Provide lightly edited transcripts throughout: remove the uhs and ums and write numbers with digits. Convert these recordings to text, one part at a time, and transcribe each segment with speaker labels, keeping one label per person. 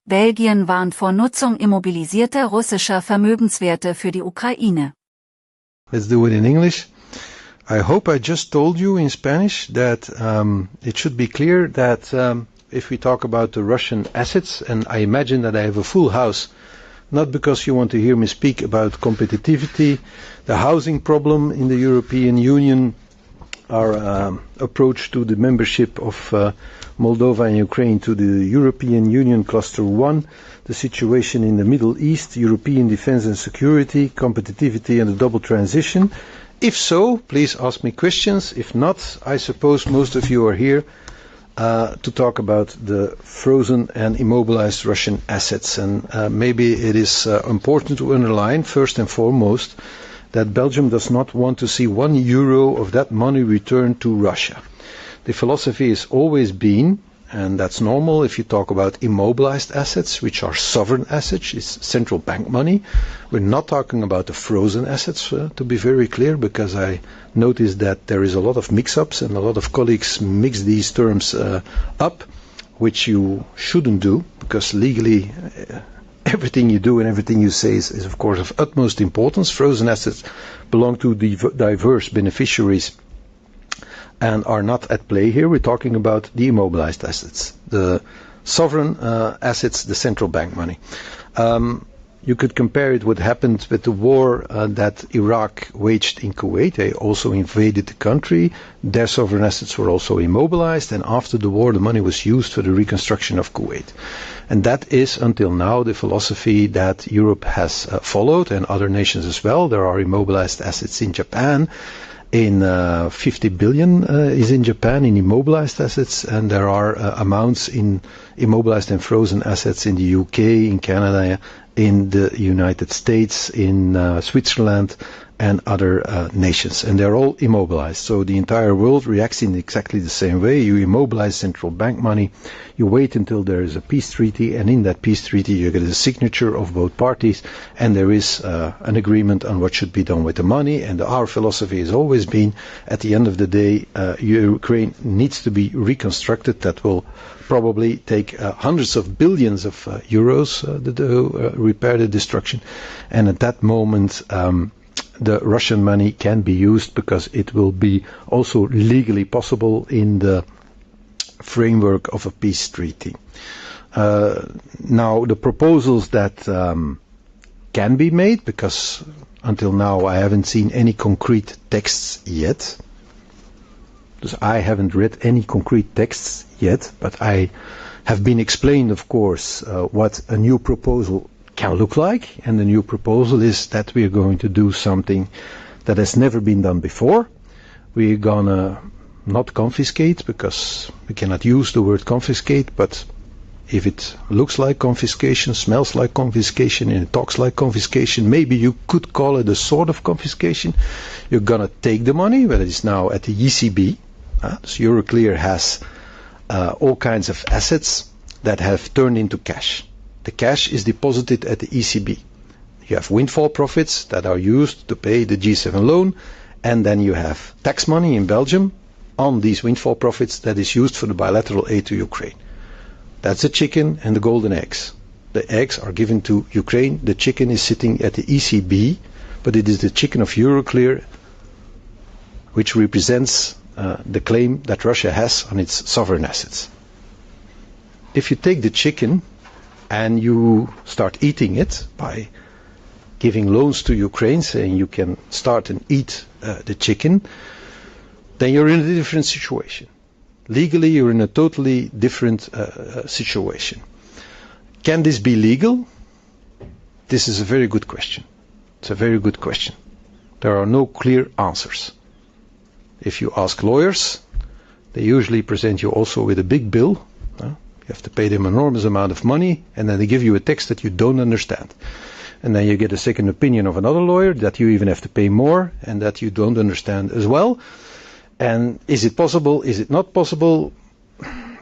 Speaker 1: Belgien warnt vor Nutzung immobilisierter russischer Vermögenswerte für die Ukraine.
Speaker 2: Let's do it in English. I hope I just told you in Spanish that it should be clear that if we talk about the Russian assets, and I imagine that I have a full house, not because you want to hear me speak about competitivity, the housing problem in the European Union, our approach to the membership of Moldova and Ukraine to the European Union Cluster 1, the situation in the Middle East, European defense and security, competitivity and the double transition. If so, please ask me questions. If not, I suppose most of you are here to talk about the frozen and immobilized Russian assets. And maybe it is important to underline, first and foremost, that Belgium does not want to see €1 of that money returned to Russia. The philosophy has always been, and that's normal if you talk about immobilized assets, which are sovereign assets, it's central bank money. We're not talking about the frozen assets, to be very clear, because I noticed that there is a lot of mix-ups and a lot of colleagues mix these terms up, which you shouldn't do, because legally everything you do and everything you say is of course of utmost importance. Frozen assets belong to diverse beneficiaries and are not at play here. We're talking about the immobilized assets, the sovereign assets, the central bank money. You could compare it what happened with the war that Iraq waged in Kuwait. They also invaded the country. Their sovereign assets were also immobilized, and after the war the money was used for the reconstruction of Kuwait. And that is until now the philosophy that Europe has followed, and other nations as well. There are immobilized assets in Japan. 50 billion is in Japan in immobilized assets, and there are amounts in immobilized and frozen assets in the UK, in Canada, in the United States, in Switzerland, and other nations, and they're all immobilized. So the entire world reacts in exactly the same way. You immobilize central bank money, you wait until there is a peace treaty, and in that peace treaty you get a signature of both parties, and there is an agreement on what should be done with the money. And our philosophy has always been, at the end of the day, Ukraine needs to be reconstructed. That will probably take hundreds of billions of euros to repair the destruction, and at that moment the Russian money can be used because it will be also legally possible in the framework of a peace treaty. Now, the proposals that can be made, because until now I haven't seen any concrete texts yet, because I haven't read any concrete texts yet, but I have been explained, of course, what a new proposal can look like, and the new proposal is that we are going to do something that has never been done before. We're gonna not confiscate, because we cannot use the word confiscate, but if it looks like confiscation, smells like confiscation, and it talks like confiscation, maybe you could call it a sort of confiscation. You're gonna take the money, but it is now at the ECB. So Euroclear has all kinds of assets that have turned into cash. The cash is deposited at the ECB. You have windfall profits that are used to pay the G7 loan, and then you have tax money in Belgium on these windfall profits that is used for the bilateral aid to Ukraine. That's the chicken and the golden eggs. The eggs are given to Ukraine, the chicken is sitting at the ECB, but it is the chicken of Euroclear which represents the claim that Russia has on its sovereign assets. If you take the chicken and you start eating it by giving loans to Ukraine, saying you can start and eat the chicken, then you're in a different situation. Legally, you're in a totally different situation. Can this be legal? This is a very good question. It's a very good question. There are no clear answers. If you ask lawyers, they usually present you also with a big bill. You have to pay them an enormous amount of money, and then they give you a text that you don't understand. And then you get a second opinion of another lawyer that you even have to pay more and that you don't understand as well. And is it possible? Is it not possible?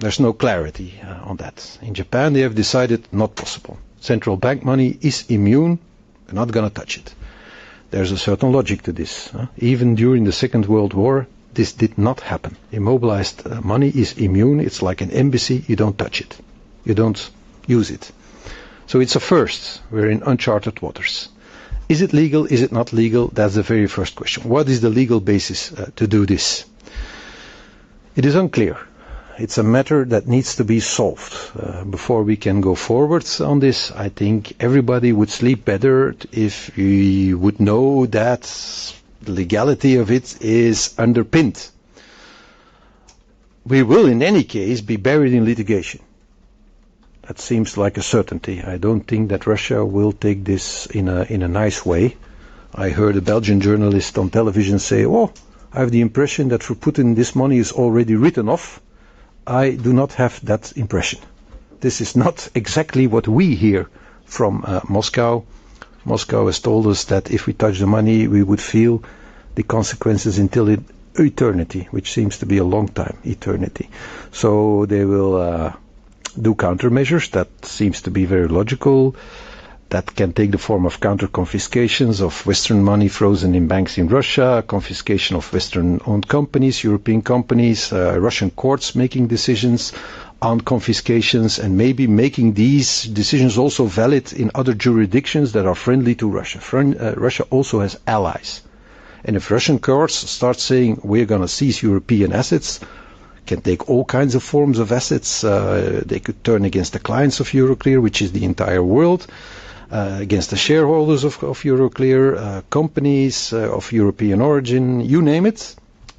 Speaker 2: There's no clarity on that. In Japan, they have decided not possible. Central bank money is immune. We're not going to touch it. There's a certain logic to this. Even during the Second World War, this did not happen. Immobilized money is immune. It's like an embassy. You don't touch it. You don't use it. So it's a first. We're in uncharted waters. Is it legal? Is it not legal? That's the very first question. What is the legal basis to do this? It is unclear. It's a matter that needs to be solved. Before we can go forward on this, I think everybody would sleep better if we would know that the legality of it is underpinned. We will in any case be buried in litigation. That seems like a certainty. I don't think that Russia will take this in a nice way. I heard a Belgian journalist on television say, "Oh, I have the impression that for Putin this money is already written off." I do not have that impression. This is not exactly what we hear from Moscow. Moscow has told us that if we touch the money, we would feel the consequences until eternity, which seems to be a long time, eternity. So they will do countermeasures. That seems to be very logical. That can take the form of counter-confiscations of Western money frozen in banks in Russia, confiscation of Western-owned companies, European companies, Russian courts making decisions on confiscations, and maybe making these decisions also valid in other jurisdictions that are friendly to Russia. Russia also has allies. And if Russian courts start saying, we're going to seize European assets, can take all kinds of forms of assets, they could turn against the clients of Euroclear, which is the entire world, against the shareholders of Euroclear, companies of European origin, you name it,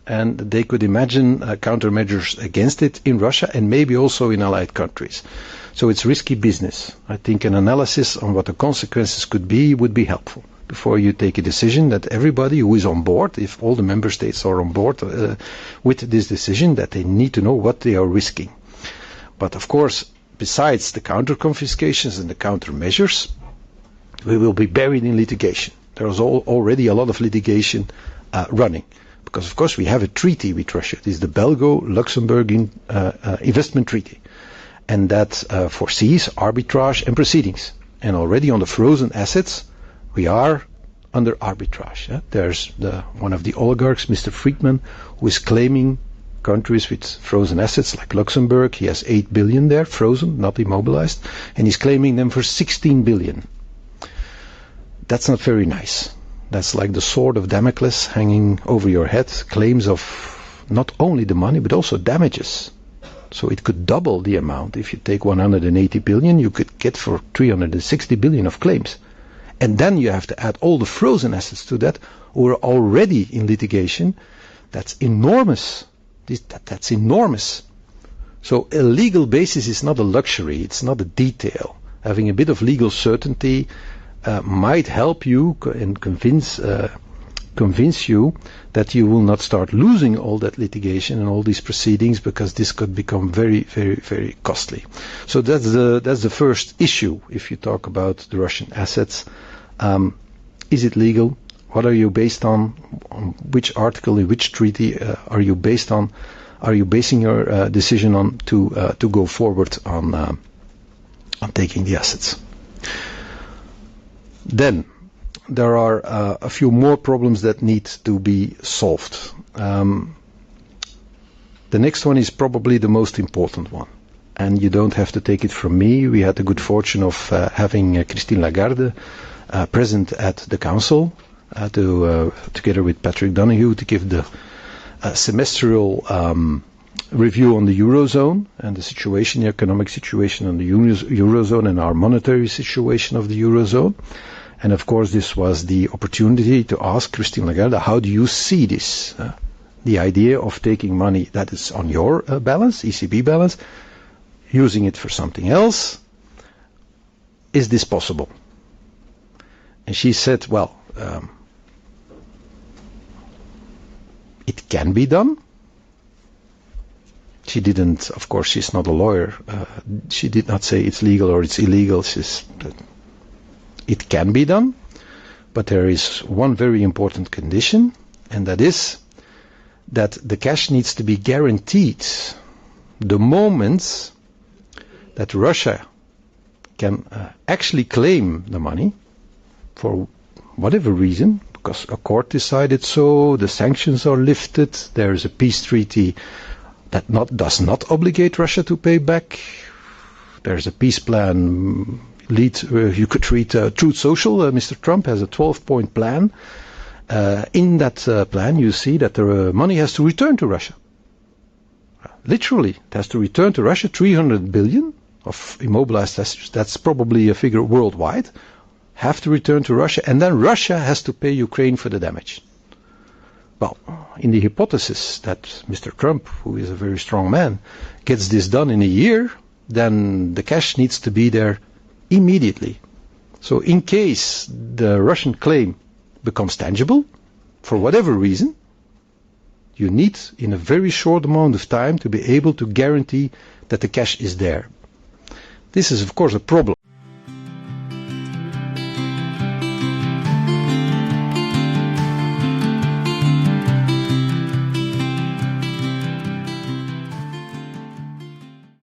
Speaker 2: and they could imagine countermeasures against it in Russia and maybe also in allied countries. So it's risky business. I think an analysis on what the consequences could be would be helpful before you take a decision, that everybody who is on board, if all the member states are on board with this decision, that they need to know what they are risking. But of course, besides the counter-confiscations and the countermeasures, we will be buried in litigation. There is already a lot of litigation running. Because, of course, we have a treaty with Russia. It is the Belgo-Luxembourgian investment treaty. And that foresees arbitrage and proceedings. And already on the frozen assets, we are under arbitrage. There's one of the oligarchs, Mr. Friedman, who is claiming countries with frozen assets like Luxembourg. He has 8 billion there, frozen, not immobilized. And he's claiming them for 16 billion. That's not very nice. That's like the sword of Damocles hanging over your head, claims of not only the money, but also damages. So it could double the amount. If you take 180 billion, you could get for 360 billion of claims. And then you have to add all the frozen assets to that, who are already in litigation. That's enormous. That's enormous. So a legal basis is not a luxury. It's not a detail. Having a bit of legal certainty might help you and convince you that you will not start losing all that litigation and all these proceedings, because this could become very, very, very costly. So that's the first issue. If you talk about the Russian assets, is it legal? What are you based on? On which article, in which treaty are you based on? Are you basing your decision on to go forward on taking the assets? Then there are a few more problems that need to be solved. The next one is probably the most important one, and you don't have to take it from me. We had the good fortune of having Christine Lagarde present at the Council together with Patrick Donoghue to give the semestral review on the Eurozone and the situation, the economic situation on the Eurozone and our monetary situation of the Eurozone. And of course, this was the opportunity to ask Christine Lagarde, how do you see this? The idea of taking money that is on your balance, ECB balance, using it for something else. Is this possible? And she said, well, it can be done. She didn't, of course, she's not a lawyer. She did not say it's legal or it's illegal. It can be done, but there is one very important condition, and that is that the cash needs to be guaranteed the moment that Russia can actually claim the money for whatever reason, because a court decided so, the sanctions are lifted, there is a peace treaty that does not obligate Russia to pay back there's a peace plan. You could read Truth Social. Mr. Trump has a 12-point plan. In that plan, you see that the money has to return to Russia. Literally, it has to return to Russia 300 billion of immobilized assets. That's probably a figure worldwide. Have to return to Russia, and then Russia has to pay Ukraine for the damage. Well, in the hypothesis that Mr. Trump, who is a very strong man, gets this done in a year, then the cash needs to be there immediately. So in case the Russian claim becomes tangible, for whatever reason, you need in a very short amount of time to be able to guarantee that the cash is there. This is of course a problem.